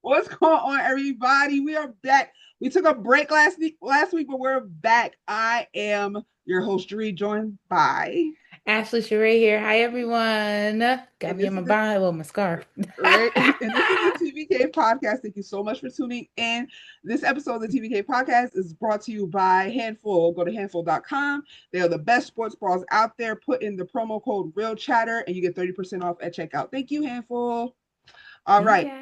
What's going on, everybody? We are back. We took a break last week, but we're back. I am your host, Je-Ree, joined by, Ashley Je-Ree here. Hi, everyone. Got and me in this my is the bonnet with my scarf. right, and this is the TVK podcast. Thank you so much for tuning in. This episode of the TVK podcast is brought to you by Handful. Go to handful.com. They are the best sports bras out there. Put in the promo code Real Chatter, and you get 30% off at checkout. Thank you, Handful. All Thank right. ya.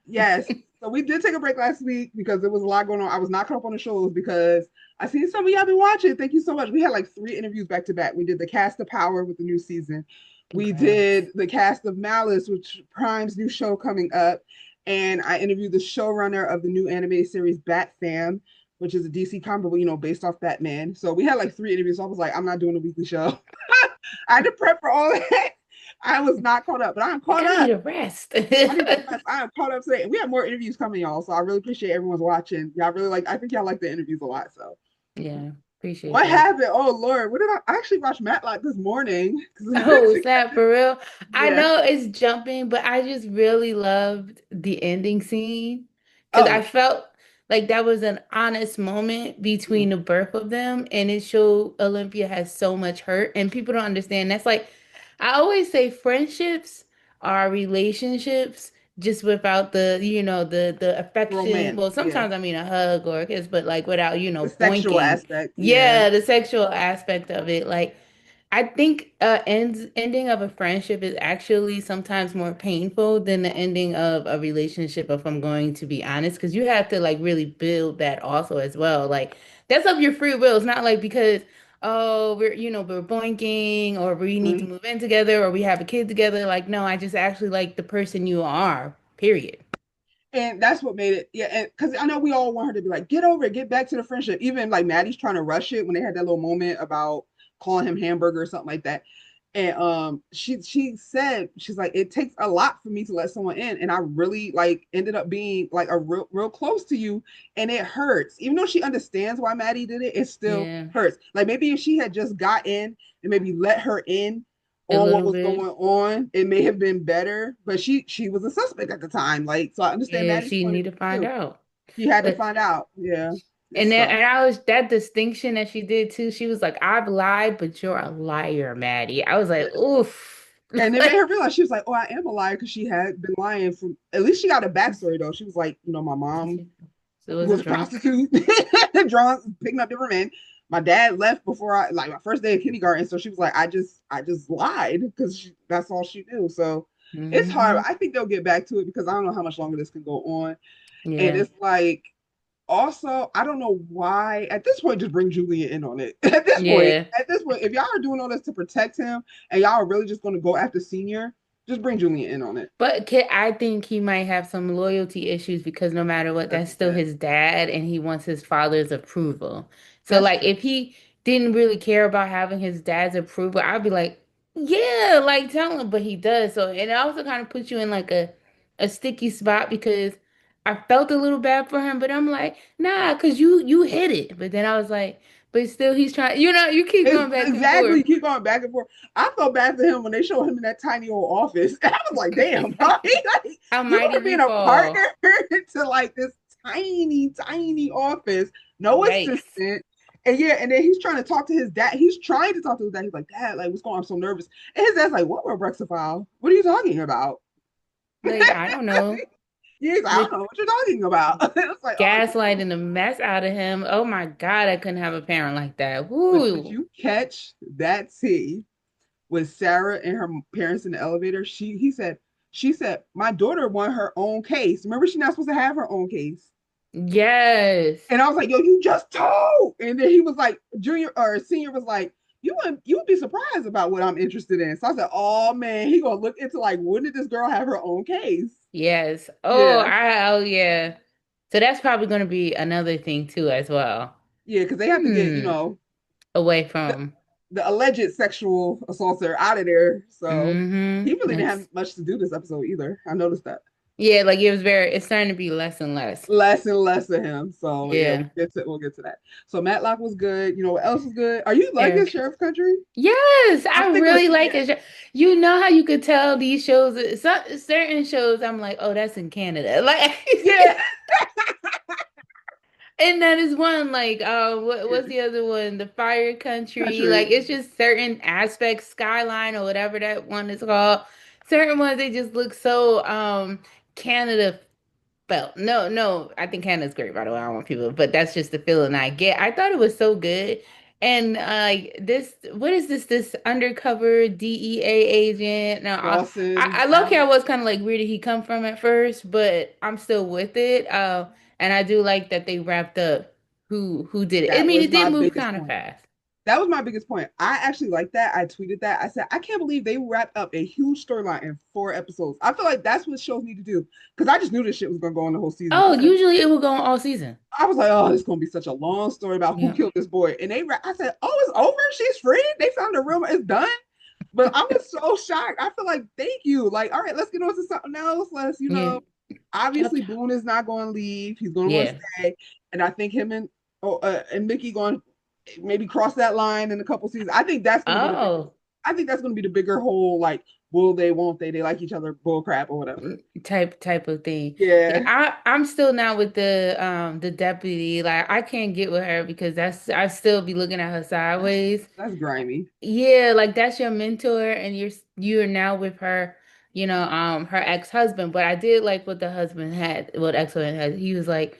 Yes. So we did take a break last week because there was a lot going on. I was not caught up on the shows because I seen some of y'all been watching. Thank you so much. We had like 3 interviews back to back. We did the cast of Power with the new season. We Congrats. did the cast of Malice, which Prime's new show coming up. And I interviewed the showrunner of the new animated series Bat Fam, which is a DC comic, but based off Batman. So we had like 3 interviews. So I was like, I'm not doing a weekly show. I had to prep for all that. I was not caught up, but I'm Like, caught I need up. a rest. I need to rest. I am caught up today. And we have more interviews coming, y'all. So I really appreciate everyone's watching. Y'all really I think y'all like the interviews a lot. So Yeah, appreciate what that. happened? Oh Lord. What did I actually watch Matlock this morning? Oh, is that for real? I Yeah. know it's jumping, but I just really loved the ending scene because I Oh. felt like that was an honest moment between Mhm. the birth of them, and it showed Olympia has so much hurt, and people don't understand. That's like I always say, friendships are relationships just without the affection. Romance. Well, Yeah. sometimes I mean a hug or a kiss, but like without The sexual boinking. aspect. Yeah. Yeah, the sexual aspect of it, like. I think ending of a friendship is actually sometimes more painful than the ending of a relationship, if I'm going to be honest, because you have to like really build that also as well. Like that's of your free will. It's not like because oh we're boinking or we need to Mhm. move in together or we have a kid together. Like no, I just actually like the person you are. Period. And that's what made it. Yeah. And because I know we all want her to be like, get over it, get back to the friendship. Even like Maddie's trying to rush it when they had that little moment about calling him hamburger or something like that. And she said, she's like, it takes a lot for me to let someone in, and I really like ended up being like a real close to you, and it hurts. Even though she understands why Maddie did it, it still Yeah, hurts. Like maybe if she had just got in and maybe let her in a on what little was bit. going on, it may have been better. But she was a suspect at the time, like, so I understand Yeah, Maddie's she point of need to view find too. out. She had to But find out. Yeah, it And then, sucked. and I was that distinction that she did too. She was like, "I've lied, but you're a liar, Maddie." I was like, "Oof." And it made her realize she was like, "Oh, I am a liar," because she had been lying from. At least she got a backstory though. She was like, my mom So was a was a drunk. prostitute, drunk, picking up different men. My dad left before I like my first day of kindergarten, so she was like, I just lied because that's all she knew. So it's hard. Hmm. I think they'll get back to it because I don't know how much longer this can go on. And Yeah, it's like, also, I don't know why. At this point, just bring Julian in on it. At this point, yeah. at this point, if y'all are doing all this to protect him and y'all are really just going to go after Senior, just bring Julian in on it. But I think he might have some loyalty issues because no matter what, That's that's his still dad. his dad and he wants his father's approval. So That's like true. if he didn't really care about having his dad's approval, I'd be like, yeah, like tell him, but he does. So and it also kind of puts you in like a sticky spot because I felt a little bad for him, but I'm like, nah, because you hit it. But then I was like, but still he's trying, you keep It's going back and exactly forth. you keep going back and forth. I felt bad for him when they showed him in that tiny old office. And I was like, damn, bro. Like, How you mighty are we being a partner fall. to like this tiny office, no Yikes. assistant. And yeah, and then he's trying to talk to his dad. He's trying to talk to his dad. He's like, Dad, like, what's going on? I'm so nervous. And his dad's like, what, Brexafile? What are you talking about? Like, I don't know. He's like, I don't The know what you're talking about. It's like, oh, you know. gaslighting the mess out of him. Oh my God, I couldn't have a parent like that. But did Woo. you catch that tea with Sarah and her parents in the elevator? She said, my daughter won her own case. Remember, she's not supposed to have her own case. Yes. And I was like, yo, you just told. And then he was like, junior or senior was like, you would be surprised about what I'm interested in. So I said, oh man, he gonna look into like, when did this girl have her own case? Yes. Yeah, Oh yeah. So that's probably going to be another thing too as well. yeah, because they have to get, Hmm. Away the, from. the alleged sexual assaulter out of there. So Mm-hmm. he really didn't have Next. much to do this episode either. I noticed that. Yeah, like it was very, it's starting to be less and less. Less and less of him. So yeah, Yeah. we'll get to that. So Matlock was good. You know what else was good? Are you liking Sheriff. Sheriff Country? Yes, I I figured, really like yeah, it. You know how you could tell these shows, some certain shows, I'm like, oh, that's in Canada. Like, yeah, and that is one, like, what's the other one? The Fire Country. country. Like, it's just certain aspects, Skyline or whatever that one is called. Certain ones, they just look so Canada felt. No, no, I think Canada's great, by the way. I don't want people, but that's just the feeling I get. I thought it was so good. And this, what is this? This undercover DEA agent. Now, Dawson, I low key, I was kind of like, where did he come from at first? But I'm still with it. And I do like that they wrapped up who did it. I that mean, was it did my move biggest kind of point. fast. That was my biggest point. I actually like that. I tweeted that. I said, I can't believe they wrapped up a huge storyline in 4 episodes. I feel like that's what shows need to do. Because I just knew this shit was gonna go on the whole season. Oh, usually it will go on all season. I was like, oh, this is gonna be such a long story about who Yeah. killed this boy. And I said, oh, it's over. She's free. They found the room. It's done. But I was so shocked. I feel like, thank you. Like, all right, let's get on to something else. Let's, Yeah. obviously Yep. Boone is not going to leave. He's going to want to Yeah. stay. And I think him and Mickey going to maybe cross that line in a couple seasons. I think that's going to be the biggest. Oh. I think that's going to be the bigger whole, like, will they, won't they? They like each other, bull crap or whatever. Type of thing. Yeah, Yeah, I'm still not with the deputy. Like I can't get with her because that's I still be looking at her sideways. that's grimy. Yeah, like that's your mentor and you're now with her, her ex-husband. But I did like what the husband had, what ex-husband had. He was like,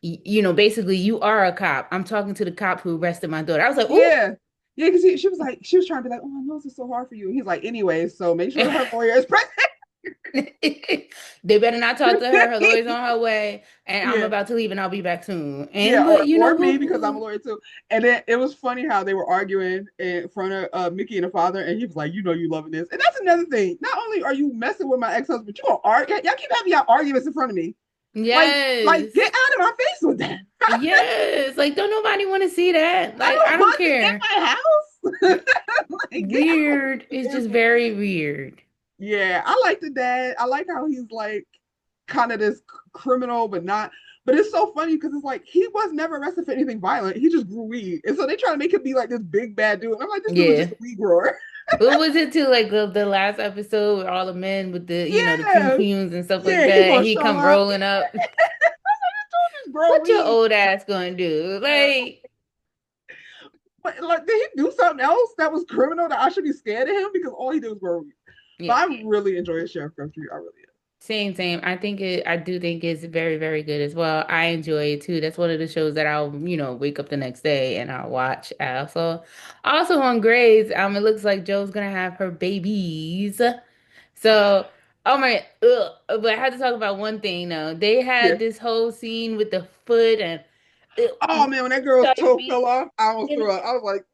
basically you are a cop. I'm talking to the cop who arrested my daughter. I was like, "Ooh." Yeah. Yeah, because she was like, she was trying to be like, oh, I know this is so hard for you. And he's like, anyway, so make sure her lawyer is present. They better not talk to her. Her lawyer's on her way, and I'm Yeah. about to leave, and I'll be back soon. Yeah, And but you know or me because I'm a who? lawyer too. And then it was funny how they were arguing in front of Mickey and the father, and he was like, "You know, you loving this." And that's another thing. Not only are you messing with my ex husband, you gonna argue. Y'all keep having y'all arguments in front of me. Like, Yes, get out of my face with that. yes. Like, don't nobody want to see that. I Like, I don't don't want this in care. my house. Like, get out. Weird. It's just very weird. Yeah, I like the dad. I like how he's like kind of this criminal, but not. But it's so funny because it's like he was never arrested for anything violent. He just grew weed, and so they try to make him be like this big bad dude. And I'm like, this dude was just Yeah. a weed grower. What was it too? Like the last episode with all the men with the cum Yeah, fumes and stuff like yeah, he that, and gonna he show come up. rolling up. Just grow What your weed. old ass gonna do? Like, But like, did he do something else that was criminal that I should be scared of him because all he did was grow weed? But yeah. I really enjoy Sheriff Country. I really Same, same. I do think it's very, very good as well. I enjoy it too. That's one of the shows that I'll, wake up the next day and I'll watch. Also on Grey's, it looks like Joe's gonna have her babies. So, oh my, ugh. But I had to talk about one thing though. They am. had Yeah. this whole scene with the foot and Oh it man, when that girl's started toe fell being, off, I almost and threw up. I was like,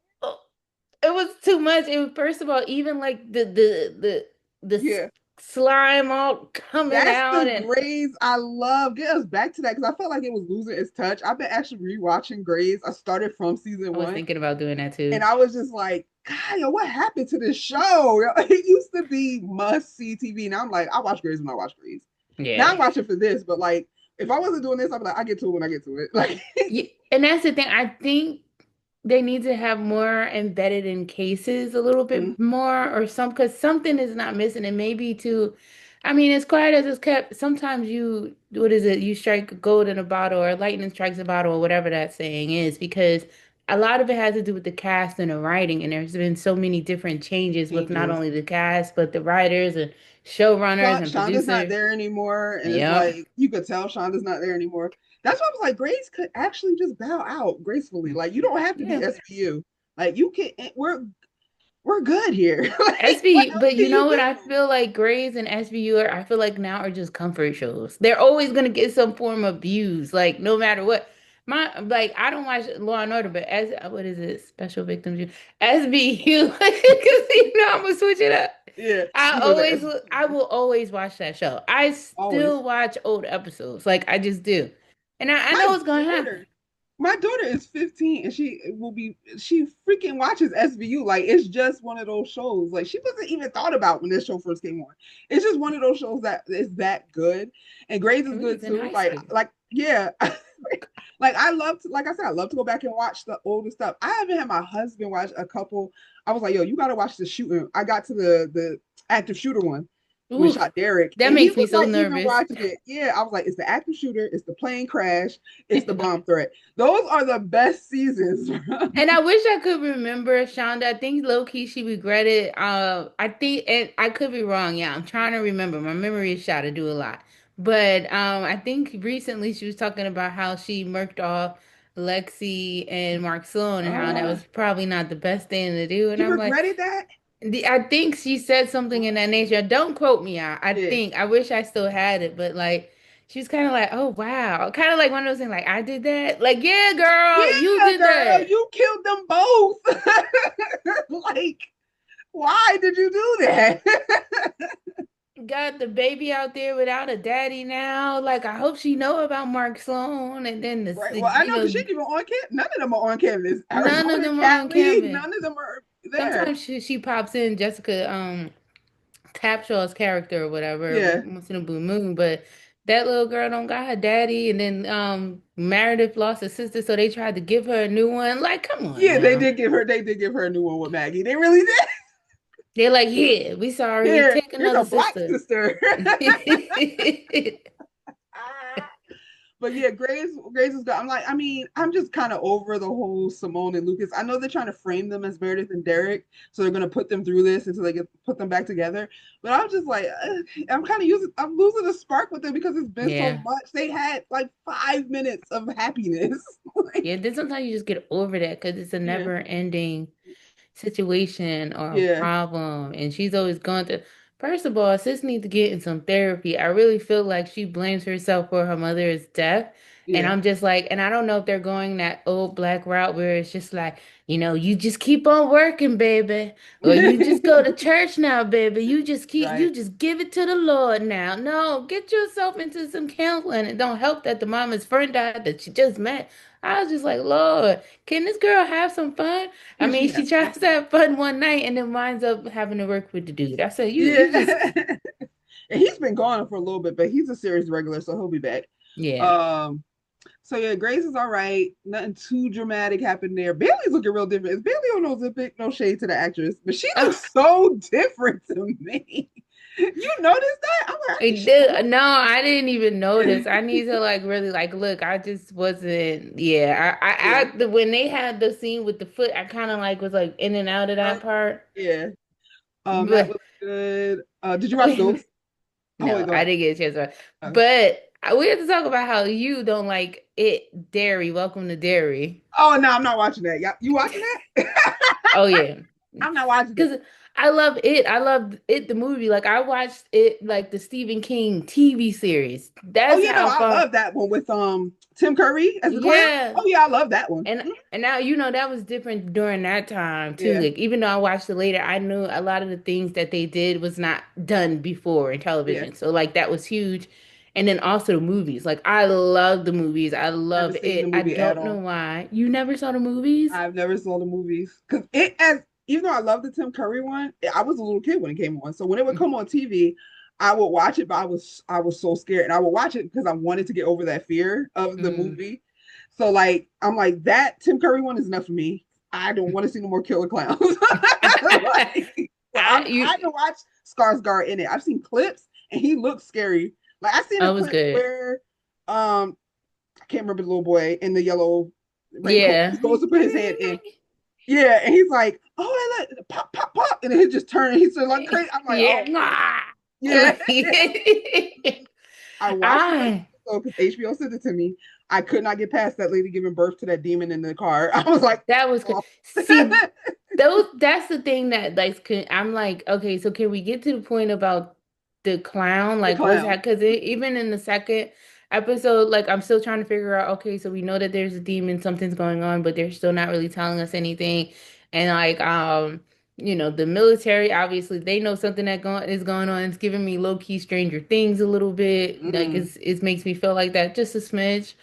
it was too much. It was, first of all, even like the yeah. slime all coming That's out the and Grays I love. Get us back to that because I felt like it was losing its touch. I've been actually rewatching Grays. I started from season I was one, thinking about doing that and too. I was just like, God, yo, what happened to this show? It used to be must see TV. Now I'm like, I watch Grays when I watch Grays. Now Yeah. I'm watching for this, but like, if I wasn't doing this, I'd be like, I get to it when I get to it. Like, Yeah, and that's the thing. I think they need to have more embedded in cases a little bit more or some because something is not missing. And maybe to, I mean, as quiet as it's kept, sometimes what is it? You strike gold in a bottle or lightning strikes a bottle or whatever that saying is because a lot of it has to do with the cast and the writing. And there's been so many different changes with not changes. only the cast, but the writers and showrunners and Shonda's not producers. there anymore, and it's Yep. like you could tell Shonda's not there anymore. That's why I was like, Grace could actually just bow out gracefully. Like you don't have to be Yeah. SVU. Like you can. We're good here. Like what SVU, else but can you know you what? I do? feel like Grey's and SVU I feel like now are just comfort shows. They're always gonna get some form of views, like no matter what. I don't watch Law and Order, but as what is it? Special Victims Unit, SVU, because I'm gonna switch it up. Yeah, you know the I SVU. will always watch that show. I Always. still watch old episodes, like I just do, and I know That's what's gonna happen. better. my daughter is 15 and she freaking watches SVU. Like it's just one of those shows. Like she wasn't even thought about when this show first came on. It's just one of those shows that is that good. And Grey's is And we good was in too. high school. Like yeah. Like I love to, like I said, I love to go back and watch the older stuff. I haven't had my husband watch a couple. I was like, yo, you gotta watch the shooting. I got to the active shooter one when he Ooh, shot Derek, that and he makes me was so like even nervous. watching it. Yeah, I was like, it's the active shooter, it's the plane crash, it's the bomb threat. Those are the best seasons. And I wish I could remember Shonda. I think low key she regretted. I think, and I could be wrong. Yeah, I'm trying to remember. My memory is shot. I do a lot, but I think recently she was talking about how she murked off Lexi and Mark Sloan and how that uh, was probably not the best thing to do. And she I'm like, regretted that. I think she said something in that nature. Don't quote me. I Yeah, think I wish I still had it, but like. She's kind of like, oh wow, kind of like one of those things. Like I did that. Like yeah, girl, you yeah, did girl, that. you killed them both. Like, why did you do that? Got the baby out there without a daddy now. Like I hope she know about Mark Sloan and then Right. the Well, I know because she ain't even on campus. None of them are on campus. none of Arizona, them are on Cali, campus. none of them are there. Sometimes she pops in Jessica Tapshaw's character or whatever Yeah. once in a blue moon, but that little girl don't got her daddy and then Meredith lost her sister, so they tried to give her a new one. Like, come on Yeah, now. they did give her a new one with Maggie. They really did. They're like, yeah, we sorry, Here, take here's another a black sister. sister. But yeah, Grace is good. I'm like, I mean, I'm just kind of over the whole Simone and Lucas. I know they're trying to frame them as Meredith and Derek, so they're gonna put them through this until they get put them back together. But I'm just like, I'm losing the spark with them because it's been so Yeah. much. They had like 5 minutes of happiness. Like, Yeah, then sometimes you just get over that because it's a yeah, never ending situation or a yeah, problem. And she's always going to, first of all, sis needs to get in some therapy. I really feel like she blames herself for her mother's death. And yeah. I'm just like, and I don't know if they're going that old black route where it's just like, you just keep on working, baby. Or you just go to church now, baby. Right. You just give it to the Lord now. No, get yourself into some counseling. It don't help that the mama's friend died that she just met. I was just like, Lord, can this girl have some fun? I mean, Yeah. she tries to have fun one night and then winds up having to work with the dude. I said, you just, Yeah. And he's been gone for a little bit, but he's a series regular, so he'll be back. yeah. Um, so yeah, Grace is all right. Nothing too dramatic happened there. Bailey's looking real different. Is Bailey on Ozempic? No shade to the actress, but she Oh, looks so different to me. You noticed that? I'm like, I she did. looks. No, I didn't even notice. I need to like really like look. I just wasn't. Yeah, Yeah, when they had the scene with the foot, I kind of like was like in and out of that part. yeah. That But was good. Did you watch Ghost? Oh wait, no, go I ahead. didn't get a chance to. Okay. But we have to talk about how you don't like it. Dairy. Welcome to Dairy. Oh no, I'm not watching that. Yeah, you watching that? Oh yeah. I'm not watching it. Because I love it. I love it, the movie. Like I watched it like the Stephen King TV series. Oh That's yeah, no, how I far. love that one with Tim Curry as the clown. Yeah. Oh yeah, I love that one. And now that was different during that time too. Yeah, Like even though I watched it later, I knew a lot of the things that they did was not done before in yeah. television. So like that was huge. And then also the movies. Like I love the movies. I Never love seen the it. I movie at don't know all. why. You never saw the movies? I've never saw the movies because it as even though I love the Tim Curry one, I was a little kid when it came on. So when it would come on TV, I would watch it, but I was so scared, and I would watch it because I wanted to get over that fear of the Mm. movie. So like I'm like that Tim Curry one is enough for me. I don't want to see no more killer clowns. Like, well, I You haven't watched Skarsgård in it. I've seen clips, and he looks scary. Like I seen a oh, it was clip good. where I can't remember the little boy in the yellow raincoat. Yeah. He goes to put his hand in. Yeah, and he's like, "Oh, I let pop, pop, pop," and then he just turned. And he's like crazy. I'm like, Yeah. "Oh, Nah. yeah." I watched the first I episode because HBO sent it to me. I could not get past that lady giving birth to that demon in the car. I was like, that was good. "Oh, See, that's the thing that like I'm like, okay, so can we get to the point about the clown? the Like what's clown." that? Because even in the second episode, like I'm still trying to figure out, okay, so we know that there's a demon, something's going on, but they're still not really telling us anything. And like the military, obviously they know something is going on. It's giving me low-key Stranger Things a little bit. Like Mm. it makes me feel like that just a smidge.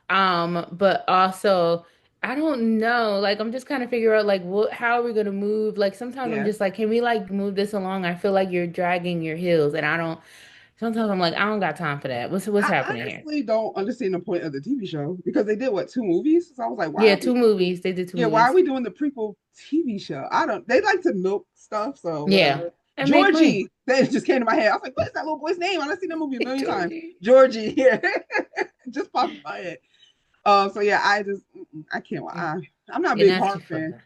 But also I don't know. Like I'm just kind of figure out like what how are we gonna move? Like sometimes I'm Yeah. just like, can we like move this along? I feel like you're dragging your heels and I don't sometimes I'm like, I don't got time for that. What's I happening here? honestly don't understand the point of the TV show because they did what, two movies? So I was like, why Yeah, are we two movies. They did two yeah, why are movies. we doing the prequel TV show? I don't they like to milk stuff, so Yeah. whatever. And make money. Georgie, that just came to my head. I was like, what is that little boy's name? I've seen that movie a million times. Georgie. Georgie, yeah. just popped in my head. So yeah, I just I can't I'm not a You're big not horror too fan. far.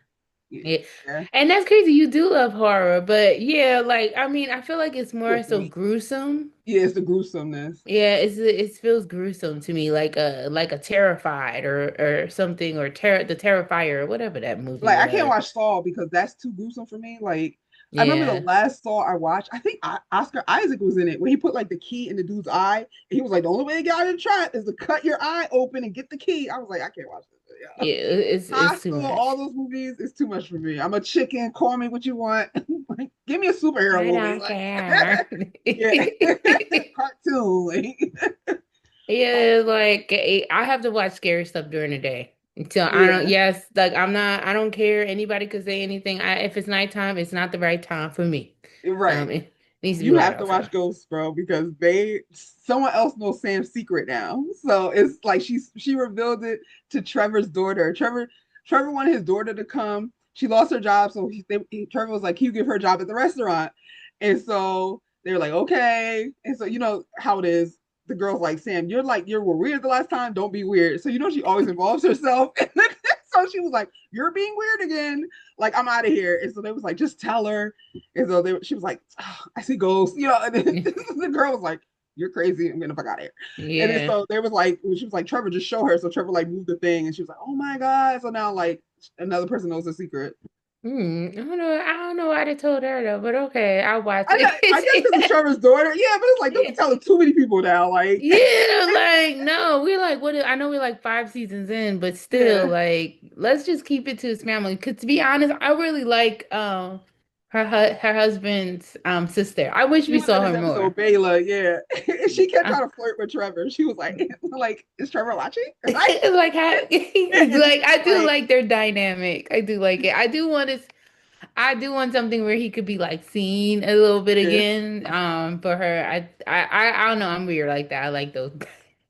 Yeah. Yeah. Yeah. And that's crazy. You do love horror, but yeah, like I mean, I feel like it's To a more so point. gruesome. Yeah, it's the gruesomeness. Yeah, it feels gruesome to me, like a Terrified or something or the Terrifier or whatever that movie Like I can't was. watch Saw because that's too gruesome for me. Like I remember the Yeah. last Saw I watched. I think Oscar Isaac was in it when he put like the key in the dude's eye. And he was like, the only way to get out of the trap is to cut your eye open and get the key. I was like, I can't watch this. Yeah. Yeah, it's too Hostel, all much. those movies is too much for me. I'm a chicken. Call me what you want. Like, give me a superhero I movie. don't Like, care. yeah, cartoon. Like, Yeah, like I have to watch scary stuff during the day. So I don't, yeah. yes, like I'm not, I don't care. Anybody could say anything. If it's nighttime, it's not the right time for me. Right. It needs to be You light have to watch outside. Ghosts, bro, because someone else knows Sam's secret now. So it's like she revealed it to Trevor's daughter. Trevor wanted his daughter to come. She lost her job, so Trevor was like, "Can you give her a job at the restaurant?" And so they were like, "Okay." And so you know how it is. The girl's like, "Sam, you were weird the last time. Don't be weird." So you know she always involves herself. So she was like, "You're being weird again. Like I'm out of here." And so they was like, "Just tell her." And so she was like, oh, I see ghosts, you know. And then the girl was like, "You're crazy. I'm getting the fuck out of here." And then Yeah. so they was like, she was like, "Trevor, just show her." So Trevor like moved the thing, and she was like, "Oh my god!" So now like another person knows the secret. I don't know why they told her though, but okay, I'll watch I guess because it's it. Trevor's daughter. Yeah, but it's like don't Yeah. be telling too many people now. Like, Yeah, like no, we're like I know we're like 5 seasons in, but still, yeah, like let's just keep it to his family. Cause to be honest, I really like her husband's sister. I wish she we was in saw this her more. episode, Bayla. Yeah, and she kept Uh, trying to flirt with Trevor. She was like, is Trevor watching? Like, like and like Trevor's I do like, like their dynamic. I do like it. I do want something where he could be like seen a little bit yeah. again. For her, I don't know. I'm weird like that. I like those.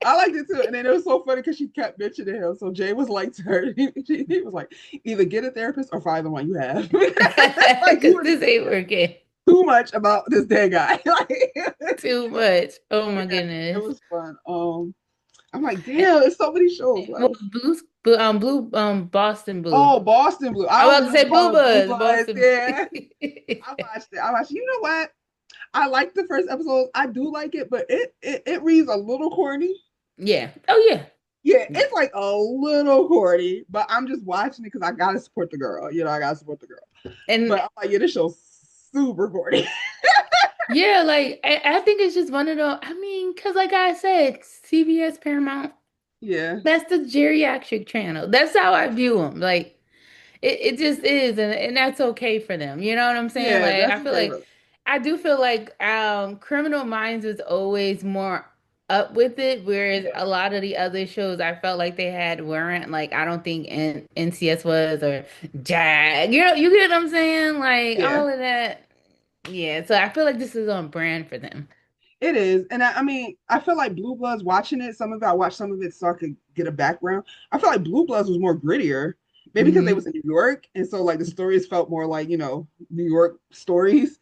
I liked it too. And then it was so funny because she kept bitching to him. So Jay was like to her, he was like, either get a therapist or find the one you have. Like you Because were this ain't working too much about this dead guy. Like, too much. Oh my yeah, it goodness. was fun. I'm like, damn, there's so many shows. What Well, else? Boston Blue. Oh, Boston Blue. I I was always about to wanted say to call Blue it Blue Buzz, Bloods. Boston. Yeah. I watched it. I watched it. You know what? I like the first episode. I do like it, but it reads a little corny. Yeah. Oh yeah. Yeah, Yeah. it's like a little corny, but I'm just watching it because I gotta support the girl. You know, I gotta support the girl. And But I'm like, yeah, this show's super corny. yeah, like I think it's just one of those. I mean, because like I said, CBS Paramount, Yeah, that's the geriatric channel. That's how I view them. Like it just is, and that's okay for them. You know what I'm saying? yeah, Like that's I feel okay like with it. I do feel like Criminal Minds was always more up with it, whereas Yeah, a lot of the other shows I felt like they had weren't. Like I don't think NCS was or Jag. You get what I'm saying? Like yeah, all of that. Yeah, so I feel like this is on brand for them. it is. And I mean, I feel like Blue Bloods watching it. Some of it, I watched some of it so I could get a background. I feel like Blue Bloods was more grittier, maybe because they Hmm. was in New York, and so like the stories felt more like New York stories.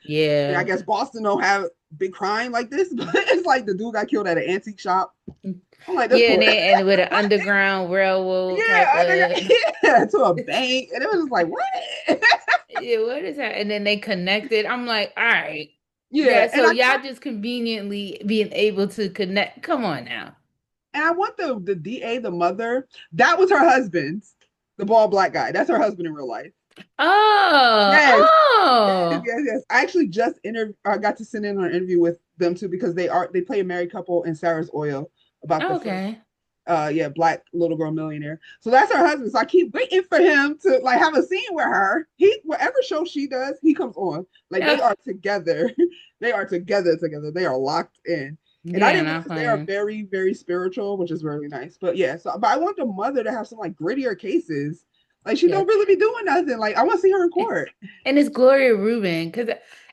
And I Yeah. guess Boston don't have big crime like this, but it's like the dude got killed at an antique shop. I'm like, that's Yeah, cool. and with an underground railroad type Yeah, of yeah, to a bank, and it was just like, what? yeah, what is that? And then they connected. I'm like, all right. Yeah, Yeah, so y'all just conveniently being able to connect. Come on now. I want the DA, the mother, that was her husband, the bald black guy. That's her husband in real life. Oh, Yes, yes, oh, yes, yes. I actually I got to send in on an interview with them too because they play a married couple in Sarah's Oil about the first okay. yeah, black little girl millionaire. So that's her husband. So I keep waiting for him to like have a scene with her. Whatever show she does, he comes on. Like they Yeah. are together. They are together. They are locked in. And I Yeah, didn't not realize they are playing. very, very spiritual, which is really nice. But yeah, so but I want the mother to have some like grittier cases. Like she Yeah. don't really be doing nothing. Like I want to see her in court. And it's Gloria Rubin because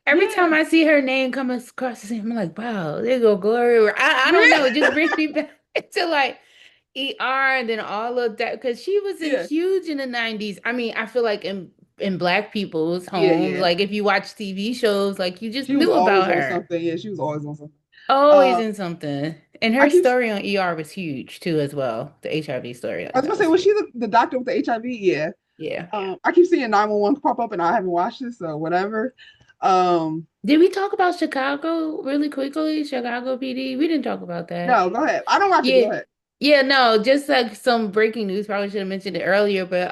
every time Yeah, I see her name come across the scene, I'm like, wow, there go Gloria. I don't know. It yeah, just brings me back to like ER and then all of that because she was a yeah, huge in the 90s. I mean, I feel like in black people's yeah, homes, yeah. like if you watch TV shows, like you just She was knew always about on her. something. Yeah, she was always on something. Always Uh, in something. And I her keep. story on ER was huge too, as well. The HIV story, I like was gonna that say, was was huge. she the doctor with the HIV? Yeah. Yeah. I keep seeing 911 pop up, and I haven't watched it, so whatever. Um, Did we talk about Chicago really quickly? Chicago PD? We didn't talk about that. no, go ahead. I don't watch it. Go Yeah. ahead. Yeah, no, just like some breaking news. Probably should have mentioned it earlier, but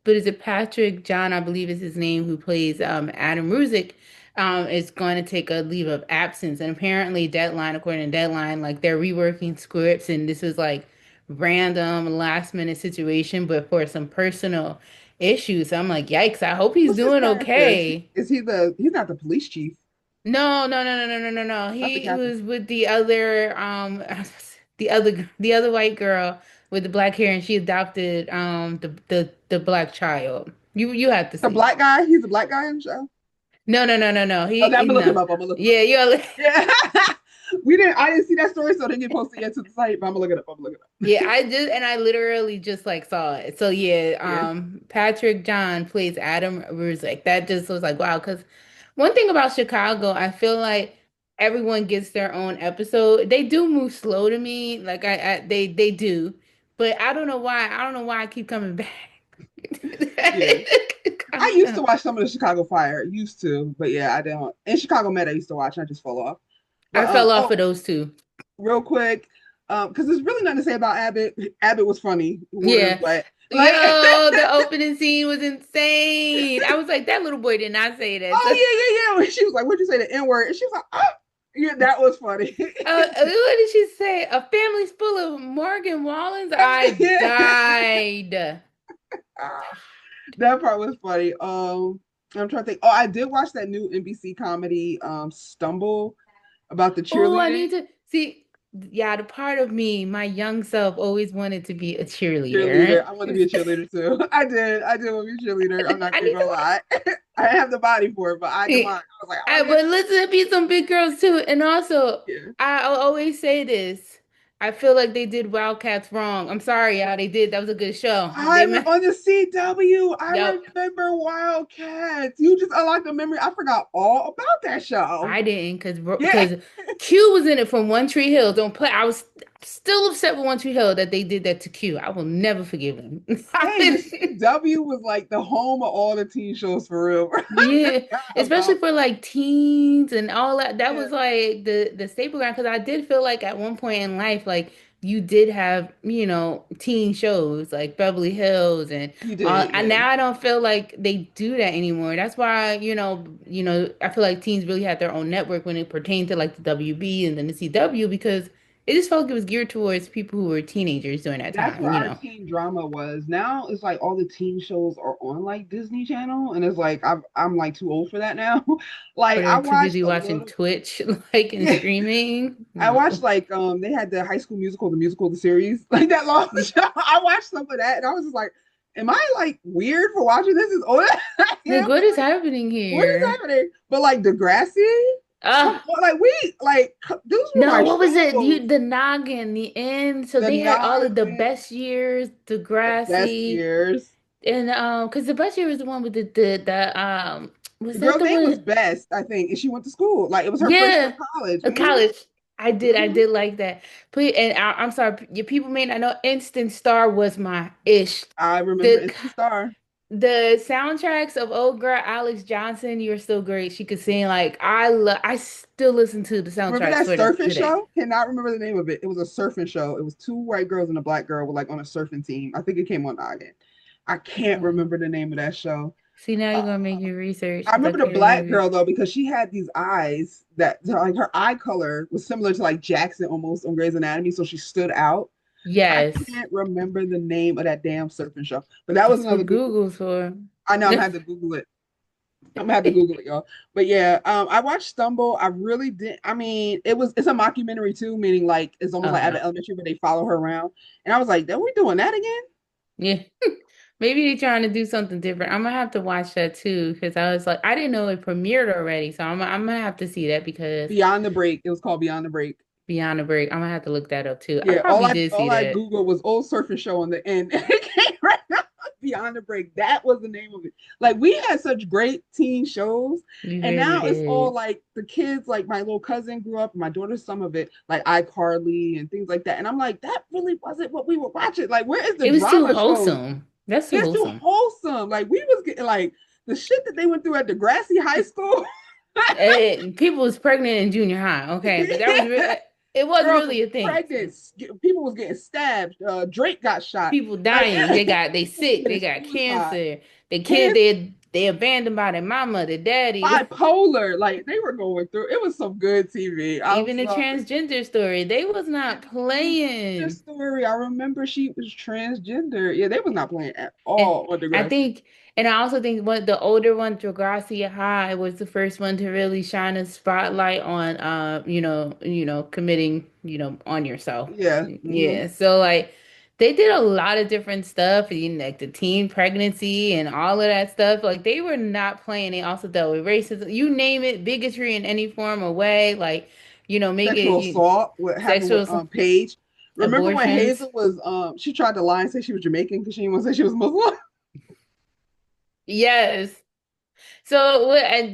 is it Patrick John, I believe is his name, who plays Adam Ruzick, is going to take a leave of absence. And apparently Deadline, according to Deadline, like they're reworking scripts and this was like random last minute situation, but for some personal issues. So I'm like, yikes, I hope he's What's his doing character? okay. Is he the? He's not the police chief. No, no, no, no, no, no, no, no. That's the He captain. was with the other the other white girl with the black hair and she adopted the black child. You have to The see black it. guy. He's the black guy in the show. No, no, no, no, no. Okay, I'm gonna look him No. up. I'm gonna look him up. Yeah, you're Yeah, we didn't. I didn't see that story, so it didn't get posted yet to the site. But I'm gonna look it up. I'm gonna look it yeah, up. I just and I literally just like saw it. So yeah, Yeah, Patrick John plays Adam Ruzek. That just was like wow, because one thing about Chicago, I feel like everyone gets their own episode. They do move slow to me, like they do, but I don't know why. I don't know why I keep coming back. yeah. I I don't used to know. watch some of the Chicago Fire. Used to, but yeah, I don't. In Chicago Med, I used to watch. And I just fall off. I But fell off oh, of those two. real quick, because there's really nothing to say about Abbott. Abbott was funny, Yeah. but like, Yo, the opening scene was insane. I was like, that little boy did not say that. So, oh yeah. When she was like, "What'd you say the N word?" And she was like, "Oh, yeah, that was funny." what did she say? A family's full of Morgan Wallens? I Yeah. died. That part was funny. I'm trying to think. Oh, I did watch that new NBC comedy, Stumble, about the Oh, I cheerleading. need to see. Yeah, the part of me, my young self, always wanted to be a cheerleader. Cheerleader. I want to be a cheerleader too. I did. I did want to be a cheerleader. I'm not I even need to gonna watch. lie. I didn't have the body for it, but I did mine. I was like, oh But listen, be some big girls too. And also, yeah, I'll always say this. I feel like they did Wildcats wrong. I'm sorry, yeah. y'all. They did. That was a good show. On the CW. I Yep. remember Wildcats. You just unlocked a memory. I forgot all about that show. I didn't because Yeah. Q was in it from One Tree Hill. Don't play. I was still upset with One Tree Hill that they did that to Q. I will never forgive them. Hey, the CW was like the home of all the teen shows for real. I Yeah, forgot especially about. for like teens and all that. That Yeah, was like the staple ground because I did feel like at one point in life, like you did have, teen shows like Beverly Hills and you all. did. And Yeah. now I don't feel like they do that anymore. That's why, I feel like teens really had their own network when it pertained to like the WB and then the CW because it just felt like it was geared towards people who were teenagers during that That's time, where you our know. teen drama was. Now it's like all the teen shows are on like Disney Channel, and it's like I'm like too old for that now. Or Like I they're too watched busy a watching little. Twitch, like and Yeah, streaming. I watched No. like they had the High School Musical, the musical, the series, like that long show. I watched some of that, and I was just like, "Am I like weird for watching this?" Is old I Like, am. what is Like, happening what is here? happening? But like Degrassi, come Ah, on, like we like those were no, my what was it? shows. The Noggin, the end. So The they had all of the Noggin, best years, the best Degrassi, years. and because the best year was the one with the was The that girl's the name was one? Best, I think, and she went to school. Like it was her first year Yeah, of college. college. I Hmm. did like that. Please, and I'm sorry, your people may not know. Instant Star was my ish. I remember The Instant Star. The soundtracks of old girl Alex Johnson, you're still great. She could sing like I still listen to the Remember soundtracks that for the surfing today. show? Cannot remember the name of it. It was a surfing show. It was two white girls and a black girl were like on a surfing team. I think it came on Noggin. I can't Um, remember the name of that show. See, now Uh, you're gonna make me research I because I remember the can't black remember. girl though because she had these eyes that like her eye color was similar to like Jackson almost on Grey's Anatomy, so she stood out. I Yes, can't remember the name of that damn surfing show, but that was that's another what good one. Google's for. I know I'm had to Google it. I'm gonna have to Google it, y'all. But yeah, I watched Stumble. I really did. I mean, it's a mockumentary too, meaning like it's almost like Okay. Abbott Elementary where they follow her around. And I was like, are we doing that again? Yeah. Maybe they're trying to do something different. I'm gonna have to watch that too because I was like, I didn't know it premiered already, so I'm gonna have to see that because Beyond the Break. It was called Beyond the Break. Beyond a Break, I'm gonna have to look that up too. I Yeah, probably did see all I that. Googled was old surfing show on the end. It came right up. Beyond the Break. That was the name of it. Like we had such great teen shows, We and really now it's all did. like the kids. Like my little cousin grew up, my daughter some of it, like iCarly and things like that. And I'm like, that really wasn't what we were watching. Like, where is the It was too drama shows? wholesome. That's too It's too wholesome. wholesome. Like we was getting like the shit that they went through at Degrassi High School. People was pregnant in junior high, okay, but that was Yeah. it was Girls were really a thing. pregnant. People was getting stabbed. Drake got shot. People Like dying. They people were sick. committing They got suicide. cancer. They kid. Kids They abandoned by their mama, their daddy. bipolar. Like they were going through. It was some good TV. I'm Even the sorry. transgender story, they was Yeah, not the transgender playing. story. I remember she was transgender. Yeah, they was not playing at And all on I Degrassi. think, and I also think what the older one, Degrassi High, was the first one to really shine a spotlight on, committing, on yourself. Yeah. Yeah. So like, they did a lot of different stuff, like the teen pregnancy and all of that stuff. Like they were not playing. They also dealt with racism, you name it, bigotry in any form or way. Like, Sexual making assault. What happened with sexual Paige? Remember when abortions. Hazel was she tried to lie and say she was Jamaican because she didn't want to say she was Muslim? Yes. So, and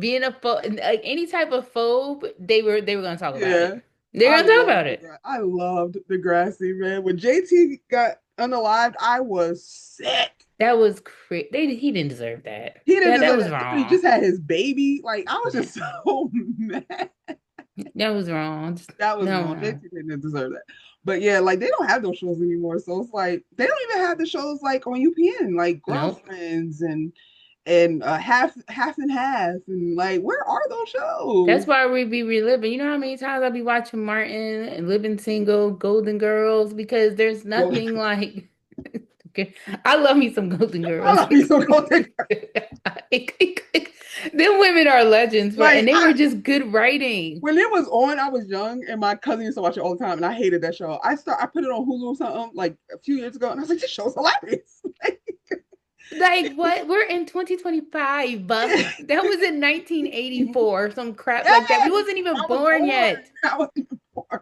being a like any type of phobe, they were gonna talk about Yeah. it. They're gonna talk about it. I loved Degrassi, man. When JT got unalived, I was sick. That was crazy. He didn't deserve that. He didn't That deserve was that. But he wrong. just had his baby. Like I was Yeah, just so mad. that was wrong. That was wrong. No, JT didn't deserve that. But yeah, like they don't have those shows anymore. So it's like they don't even have the shows like on UPN, like nope. Girlfriends and half and half and like where are those That's shows? why we be reliving. You know how many times I be watching Martin and Living Single, Golden Girls, because there's Golden nothing Girls. like. Okay. I love me some Golden I Girls. love me some Golden Girls. Them women are legends, but Like and they were just good writing. when it was on, I was young, and my cousin used to watch it all the time, and I hated that show. I put it on Hulu or something like a few years ago, and I was like, this show's hilarious. Like what? We're in 2025. That was in 1984 or some crap like that. We Yes, wasn't even I was born born. yet. I was even born.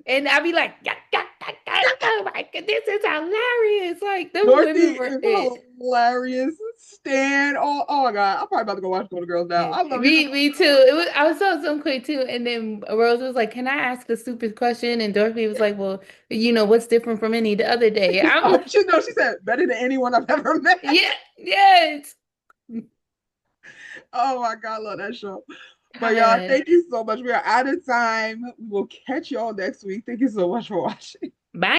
And I'd be like, yeah, yeah, yeah, yeah. Oh my God, this is hilarious. Like them women Dorothy were is it. hilarious. Stan, oh my god, I'm probably about to go watch Golden Girls now. Yeah, I love me some me Golden too. Girls. I was so some quick too. And then Rose was like, "Can I ask a stupid question?" And Dorothy was like, "Well, what's different from any the other day?" I'm Oh, she said better than anyone I've ever met. yeah, yes. Oh my god, I love that show. But y'all, God. thank you so much. We are out of time. We will catch y'all next week. Thank you so much for watching. Bye.